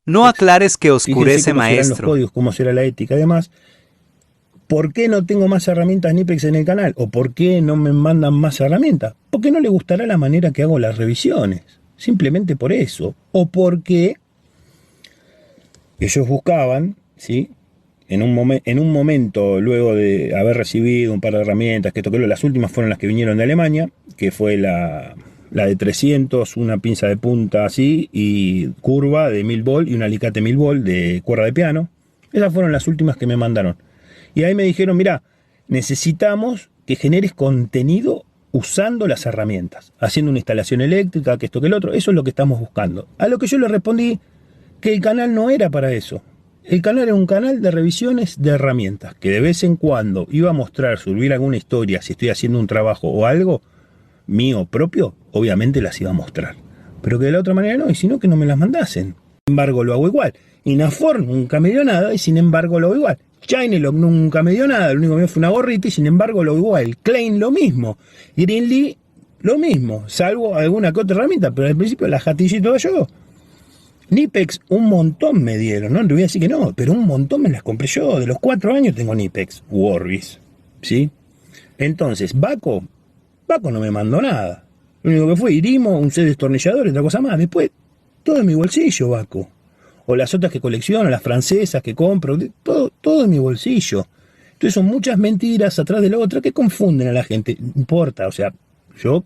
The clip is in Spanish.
No aclares que Fíjense oscurece, cómo serán los maestro. códigos, cómo será la ética. Además, ¿por qué no tengo más herramientas Nipex en el canal? ¿O por qué no me mandan más herramientas? Porque no le gustará la manera que hago las revisiones. Simplemente por eso. O porque ellos buscaban, ¿sí? En un momento, luego de haber recibido un par de herramientas, que toqué, las últimas fueron las que vinieron de Alemania, que fue la de 300, una pinza de punta así, y curva de 1000 volt y un alicate 1000 volt de cuerda de piano. Esas fueron las últimas que me mandaron. Y ahí me dijeron, mira, necesitamos que generes contenido usando las herramientas, haciendo una instalación eléctrica, que esto, que el otro. Eso es lo que estamos buscando. A lo que yo le respondí que el canal no era para eso. El canal era un canal de revisiones de herramientas, que de vez en cuando iba a mostrar, subir alguna historia, si estoy haciendo un trabajo o algo mío propio, obviamente las iba a mostrar. Pero que de la otra manera no, y si no, que no me las mandasen. Sin embargo, lo hago igual. Inafor nunca me dio nada y sin embargo lo hago igual. Chinelog nunca me dio nada, lo único que me dio fue una gorrita y sin embargo lo hago igual. Klein lo mismo. Greenlee lo mismo, salvo alguna que otra herramienta, pero al principio la jatillé todo yo. Nipex un montón me dieron, no le voy a decir que no, pero un montón me las compré yo. De los 4 años tengo Nipex, Orbis, ¿sí? Entonces, Baco no me mandó nada. Lo único que fue Irimo, un set destornillador y otra cosa más. Después, todo en mi bolsillo, Baco. O las otras que colecciono, las francesas que compro, todo en mi bolsillo. Entonces son muchas mentiras atrás de la otra que confunden a la gente. No importa, o sea, yo